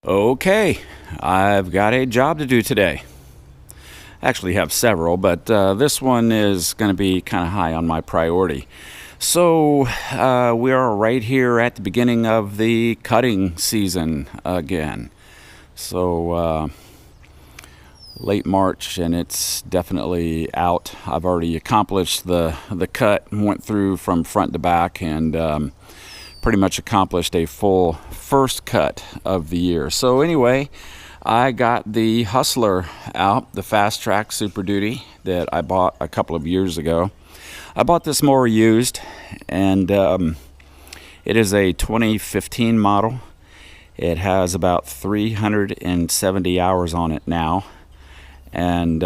Okay, I've got a job to do today. Actually have several, but this one is going to be kind of high on my priority. So we are right here at the beginning of the cutting season again. So late March, and it's definitely out. I've already accomplished the cut, went through from front to back, and pretty much accomplished a full first cut of the year. So anyway, I got the Hustler out, the Fastrak Super Duty that I bought a couple of years ago. I bought this mower used, and it is a 2015 model. It has about 370 hours on it now. And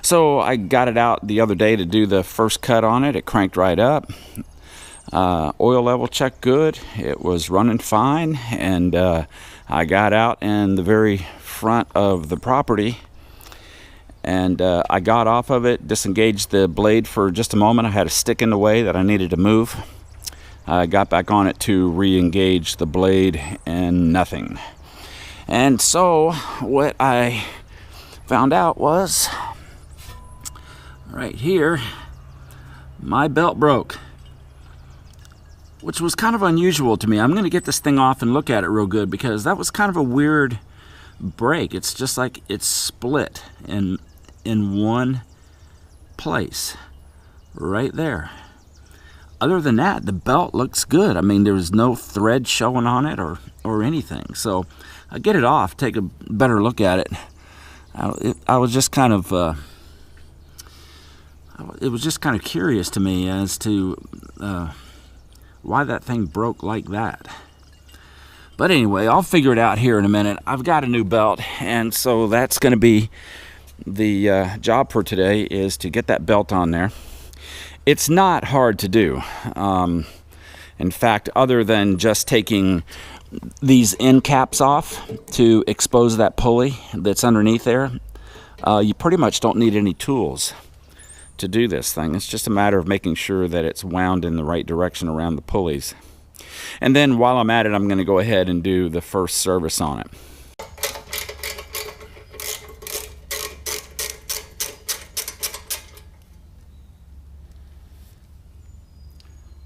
so I got it out the other day to do the first cut on it. It cranked right up. Oil level checked good. It was running fine, and I got out in the very front of the property, and I got off of it, disengaged the blade for just a moment. I had a stick in the way that I needed to move. I got back on it to re-engage the blade, and nothing. And so what I found out was right here, my belt broke, which was kind of unusual to me. I'm going to get this thing off and look at it real good, because that was kind of a weird break. It's just like it's split in one place right there. Other than that, the belt looks good. I mean, there was no thread showing on it or anything. So I get it off, take a better look at it. I was just kind of it was just kind of curious to me as to why that thing broke like that. But anyway, I'll figure it out here in a minute. I've got a new belt, and so that's going to be the job for today, is to get that belt on there. It's not hard to do. In fact, other than just taking these end caps off to expose that pulley that's underneath there, you pretty much don't need any tools to do this thing. It's just a matter of making sure that it's wound in the right direction around the pulleys. And then while I'm at it, I'm going to go ahead and do the first service on it.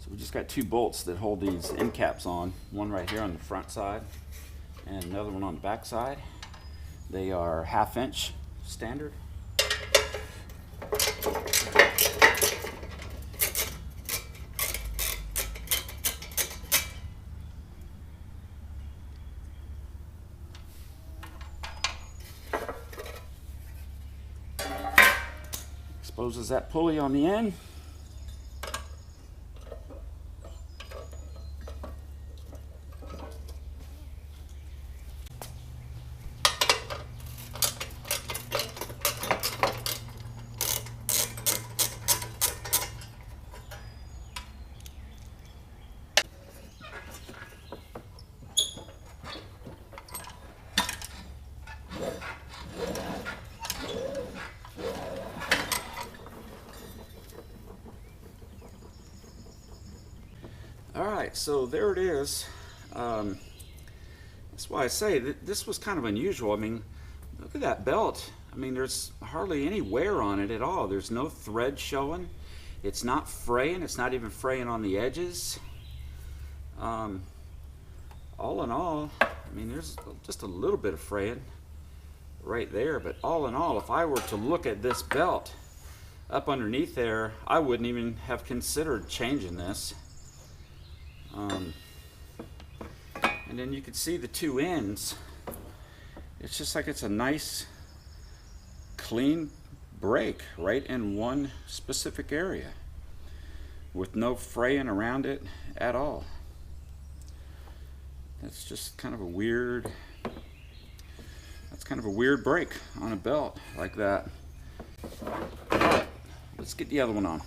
So we just got two bolts that hold these end caps on, one right here on the front side and another one on the back side. They are 1/2 inch standard. Exposes that pulley on the end. Alright, so there it is. That's why I say that this was kind of unusual. I mean, look at that belt. I mean, there's hardly any wear on it at all. There's no thread showing. It's not fraying. It's not even fraying on the edges. All in all, I mean, there's just a little bit of fraying right there, but all in all, if I were to look at this belt up underneath there, I wouldn't even have considered changing this. And then you can see the two ends. It's just like it's a nice clean break right in one specific area with no fraying around it at all. That's just kind of a weird, break on a belt like that. All right, let's get the other one on.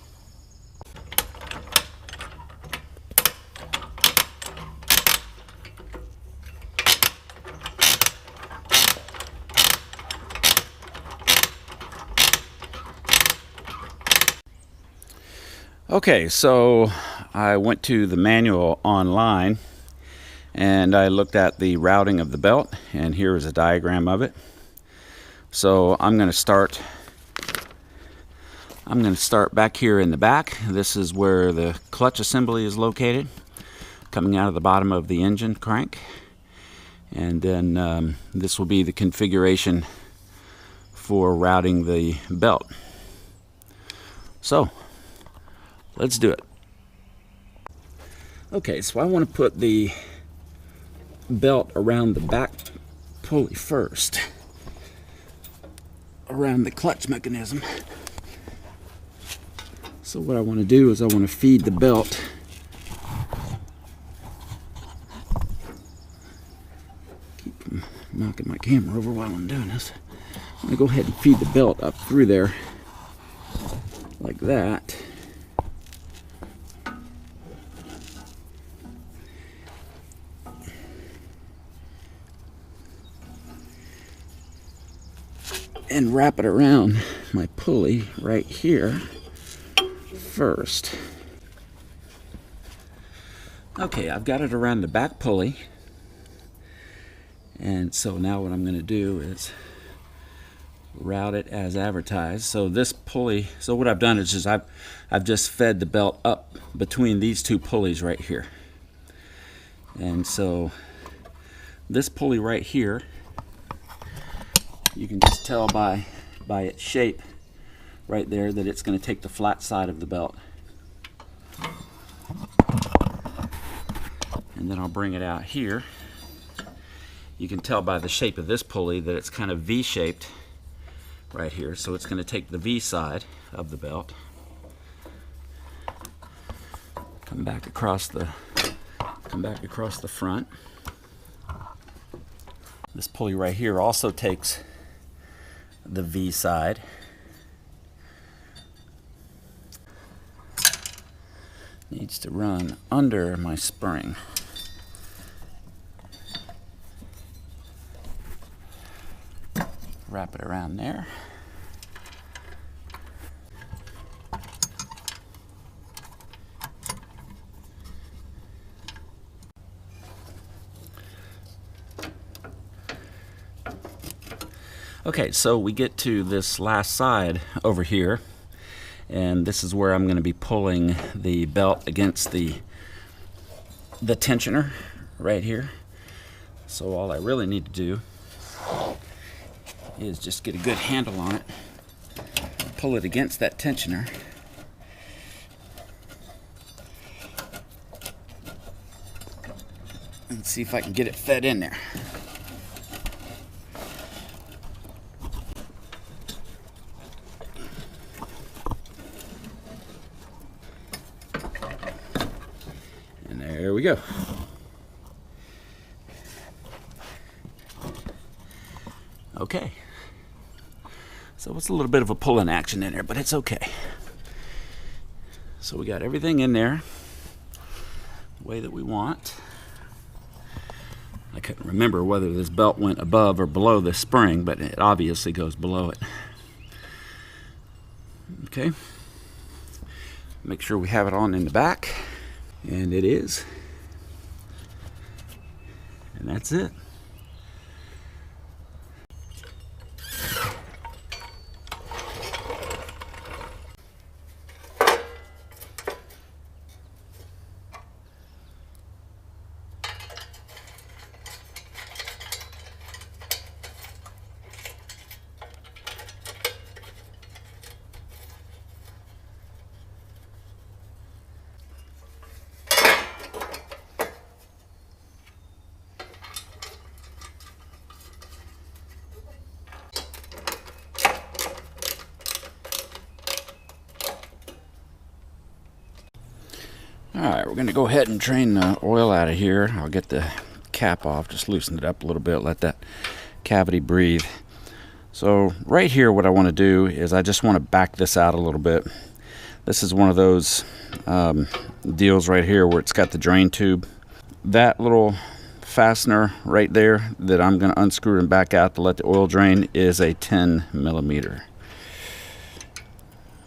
Okay, so I went to the manual online, and I looked at the routing of the belt, and here is a diagram of it. So I'm going to start back here in the back. This is where the clutch assembly is located, coming out of the bottom of the engine crank. And then this will be the configuration for routing the belt. So let's do it. Okay, so I want to put the belt around the back pulley first, around the clutch mechanism. So what I want to do is I want to feed the belt knocking my camera over while I'm doing this. I'm going to go ahead and feed the belt up through there like that. And wrap it around my pulley right here first. Okay, I've got it around the back pulley. And so now what I'm going to do is route it as advertised. So this pulley, so what I've done is just I've just fed the belt up between these two pulleys right here. And so this pulley right here, you can just tell by its shape right there that it's going to take the flat side of the belt. And then I'll bring it out here. You can tell by the shape of this pulley that it's kind of V-shaped right here. So it's going to take the V side of the belt, come back across the front. This pulley right here also takes the V side. Needs to run under my spring. Wrap it around there. Okay, so we get to this last side over here, and this is where I'm going to be pulling the belt against the tensioner right here. So all I really need to do is just get a good handle on it, pull it against that tensioner, and see if I can get it fed in there. And there we go. Okay. So it's a little bit of a pulling action in there, but it's okay. So we got everything in there the way that we want. I couldn't remember whether this belt went above or below the spring, but it obviously goes below it. Okay. Make sure we have it on in the back, and it is. And that's it. Alright, we're going to go ahead and drain the oil out of here. I'll get the cap off, just loosen it up a little bit, let that cavity breathe. So right here what I want to do is I just want to back this out a little bit. This is one of those deals right here where it's got the drain tube. That little fastener right there that I'm going to unscrew and back out to let the oil drain is a 10 millimeter.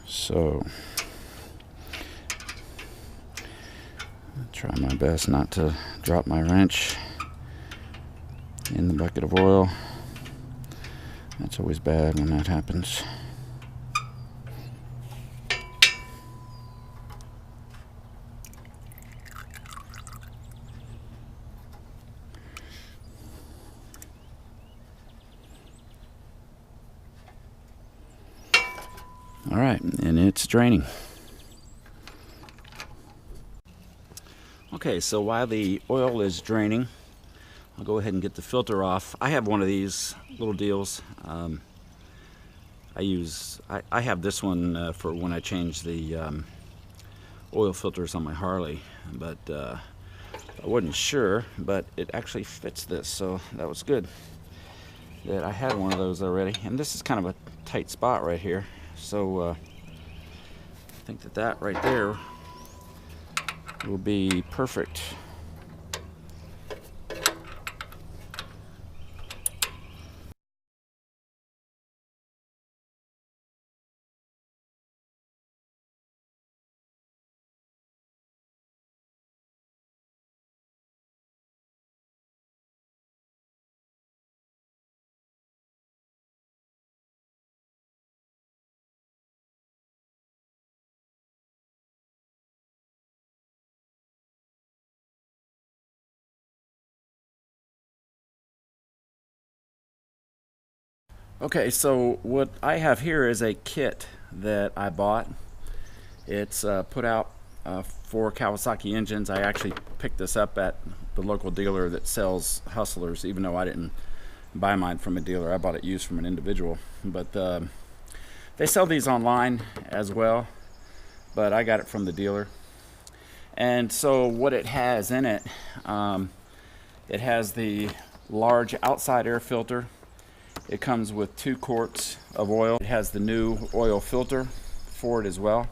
So try my best not to drop my wrench. in the bucket of oil. That's always bad when that happens. All right, and it's draining. Okay, so while the oil is draining, I'll go ahead and get the filter off. I have one of these little deals. I have this one for when I change the oil filters on my Harley, but I wasn't sure, but it actually fits this, so that was good that I had one of those already. And this is kind of a tight spot right here, so I think that right there will be perfect. Okay, so what I have here is a kit that I bought. It's put out for Kawasaki engines. I actually picked this up at the local dealer that sells Hustlers, even though I didn't buy mine from a dealer. I bought it used from an individual. But they sell these online as well, but I got it from the dealer. And so what it has in it, it has the large outside air filter. It comes with 2 quarts of oil. It has the new oil filter for it as well.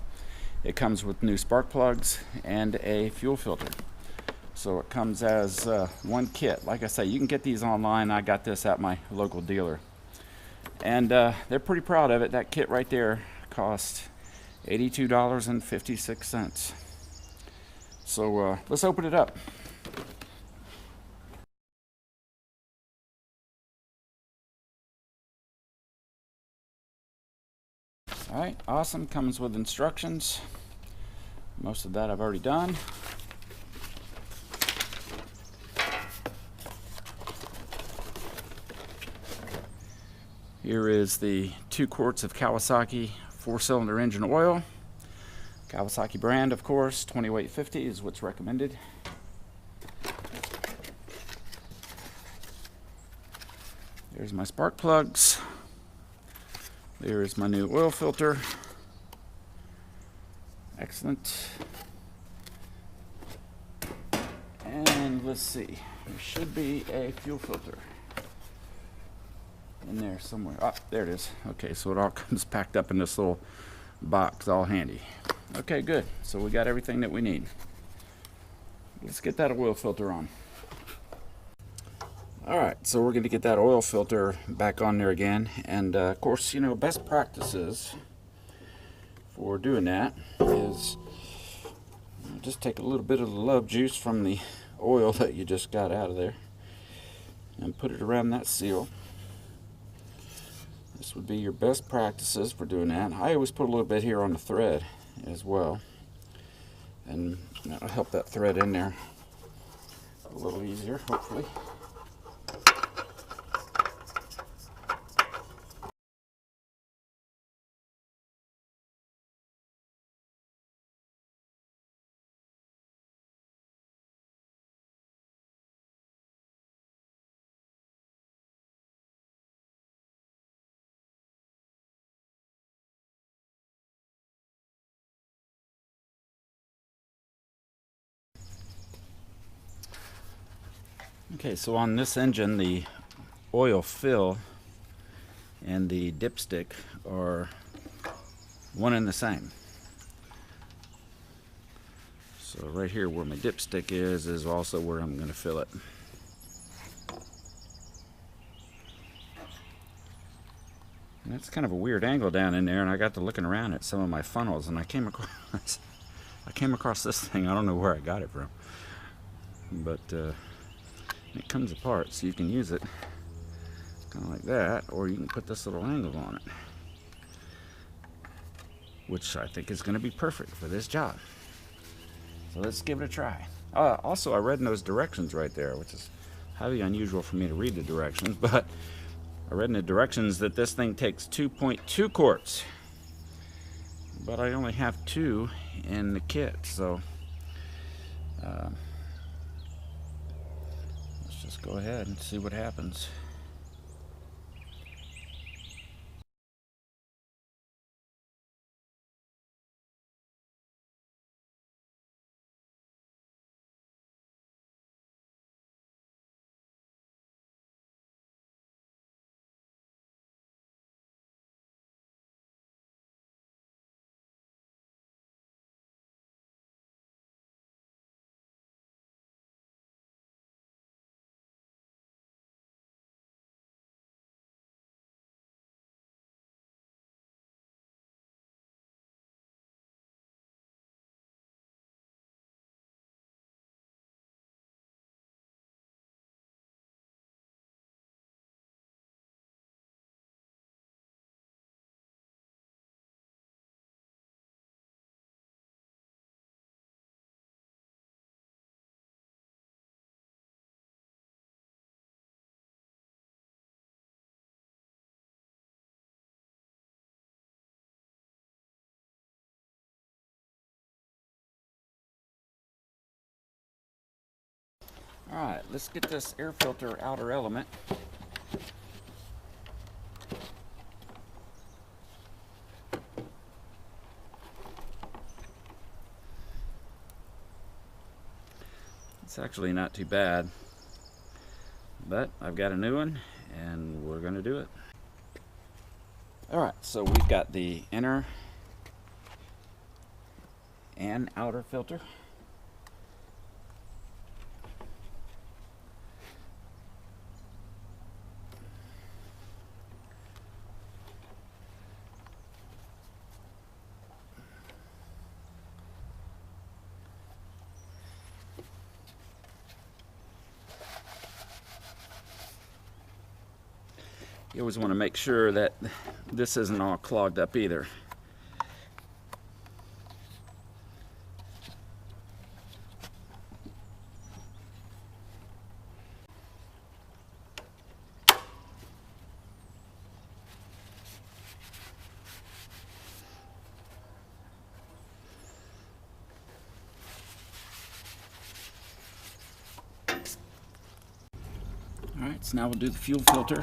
It comes with new spark plugs and a fuel filter. So it comes as one kit. Like I say, you can get these online. I got this at my local dealer. And they're pretty proud of it. That kit right there cost $82.56. So let's open it up. Alright, awesome. Comes with instructions. Most of that I've already done. Here is the 2 quarts of Kawasaki 4-cylinder engine oil. Kawasaki brand, of course. 20 weight 50 is what's recommended. There's my spark plugs. There is my new oil filter. Excellent. And let's see, there should be a fuel filter in there somewhere. Ah, there it is. Okay, so it all comes packed up in this little box, all handy. Okay, good. So we got everything that we need. Let's get that oil filter on. Alright, so we're going to get that oil filter back on there again. And of course, you know, best practices for doing that is just take a little bit of the love juice from the oil that you just got out of there and put it around that seal. This would be your best practices for doing that. I always put a little bit here on the thread as well, and that'll help that thread in there a little easier, hopefully. Okay, so on this engine, the oil fill and the dipstick are one and the same. So right here where my dipstick is also where I'm going to fill it. And that's kind of a weird angle down in there, and I got to looking around at some of my funnels, and I came across this thing. I don't know where I got it from, but It comes apart, so you can use it kind of like that, or you can put this little angle on it, which I think is going to be perfect for this job. So let's give it a try. Also, I read in those directions right there, which is highly unusual for me to read the directions, but I read in the directions that this thing takes 2.2 quarts, but I only have 2 in the kit, so let's just go ahead and see what happens. Alright, let's get this air filter outer element. It's actually not too bad, but I've got a new one and we're going to do it. Alright, so we've got the inner and outer filter. You always want to make sure that this isn't all clogged up either. Alright, so now we'll do the fuel filter.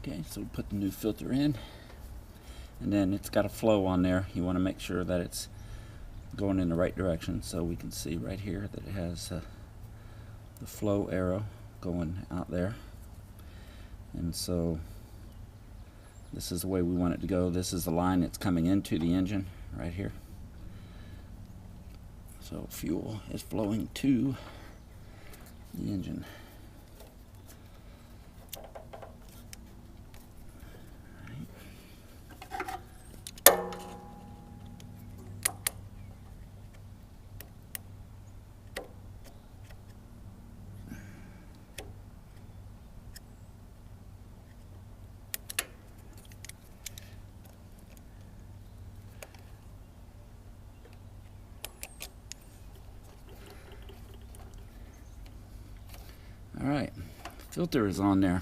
Okay, so we'll put the new filter in, and then it's got a flow on there. You want to make sure that it's going in the right direction, so we can see right here that it has the flow arrow going out there. And so this is the way we want it to go. This is the line that's coming into the engine right here. So fuel is flowing to the engine. All right, filter is on there.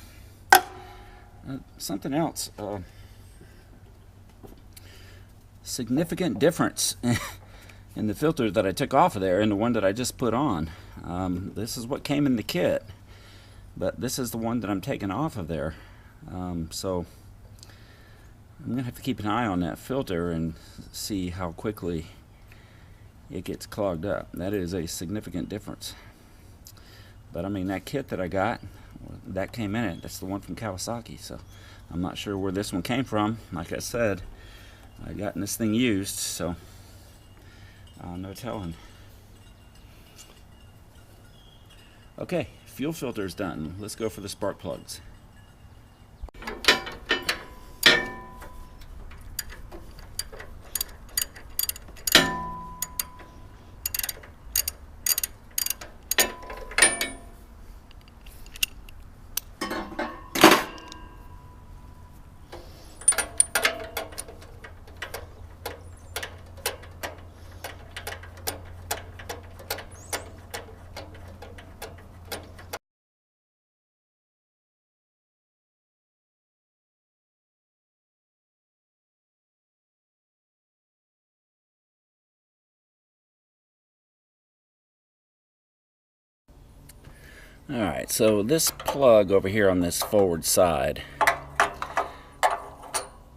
Something else, significant difference in the filter that I took off of there and the one that I just put on. This is what came in the kit, but this is the one that I'm taking off of there. So I'm gonna have to keep an eye on that filter and see how quickly it gets clogged up. That is a significant difference. But I mean, that kit that I got, that came in it. That's the one from Kawasaki. So I'm not sure where this one came from. Like I said, I've gotten this thing used, so no telling. Okay, fuel filter's done. Let's go for the spark plugs. Alright, so this plug over here on this forward side,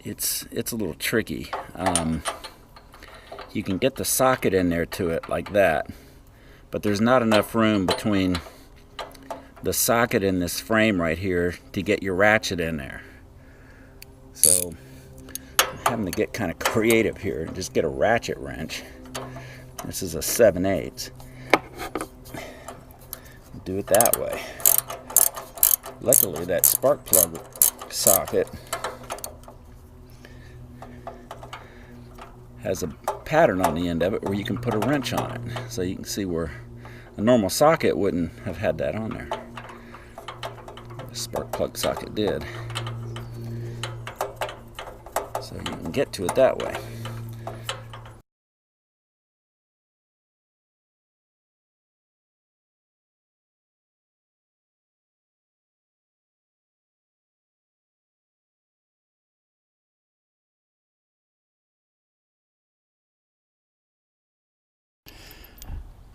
it's a little tricky. You can get the socket in there to it like that, but there's not enough room between the socket and this frame right here to get your ratchet in there. So I'm having to get kind of creative here and just get a ratchet wrench. This is a 7/8. Do it that way. Luckily, that spark plug socket has a pattern on the end of it where you can put a wrench on it. So you can see where a normal socket wouldn't have had that on there. The spark plug socket did. So you can get to it that way.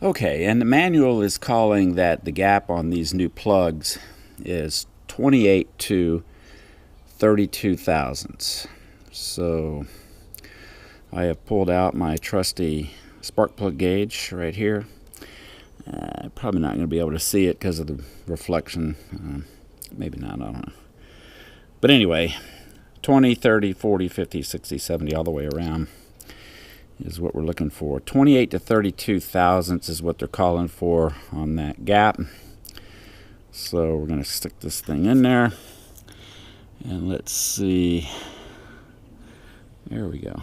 Okay, and the manual is calling that the gap on these new plugs is 28 to 32 thousandths. So I have pulled out my trusty spark plug gauge right here. Probably not going to be able to see it because of the reflection. Maybe not, I don't know. But anyway, 20, 30, 40, 50, 60, 70, all the way around is what we're looking for. 28 to 32 thousandths is what they're calling for on that gap. So we're going to stick this thing in there. And let's see. There we go.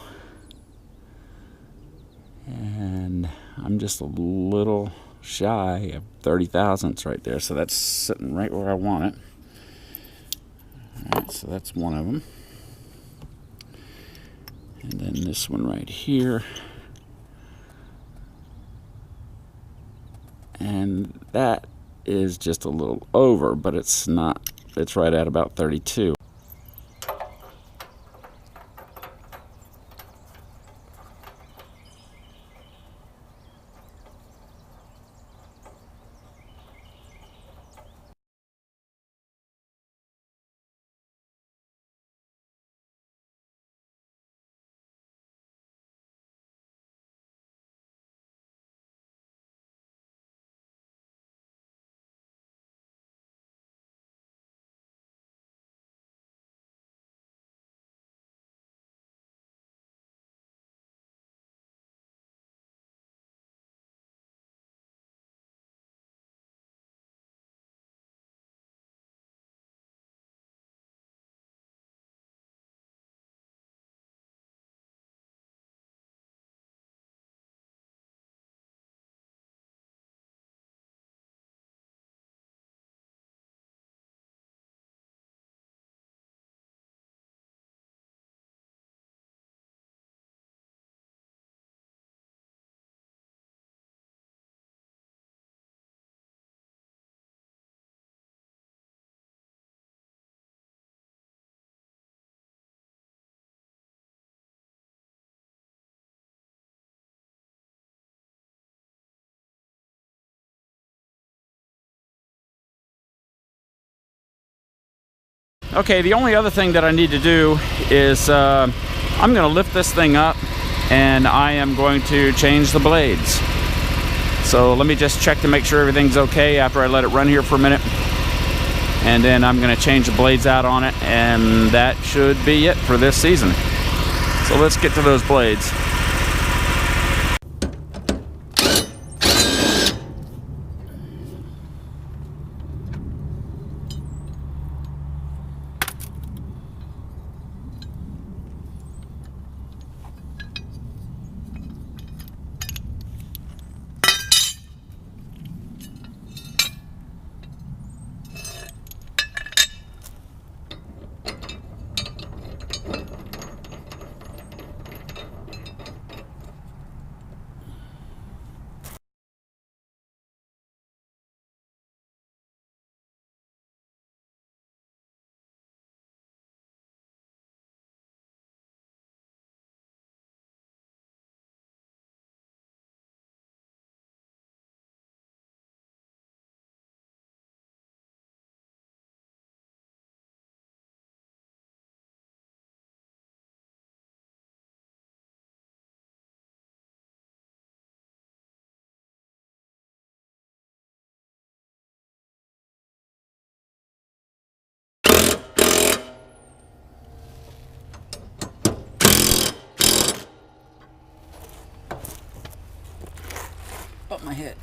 And I'm just a little shy of 30 thousandths right there. So that's sitting right where I want it. Alright, so that's one of them. And then this one right here. And that is just a little over, but it's not, it's right at about 32. Okay, the only other thing that I need to do is I'm going to lift this thing up and I am going to change the blades. So let me just check to make sure everything's okay after I let it run here for a minute. And then I'm going to change the blades out on it, and that should be it for this season. So let's get to those blades.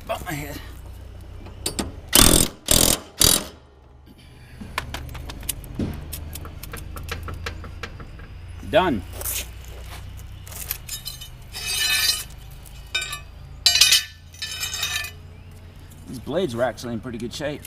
Bump my head. Done. These blades were actually in pretty good shape.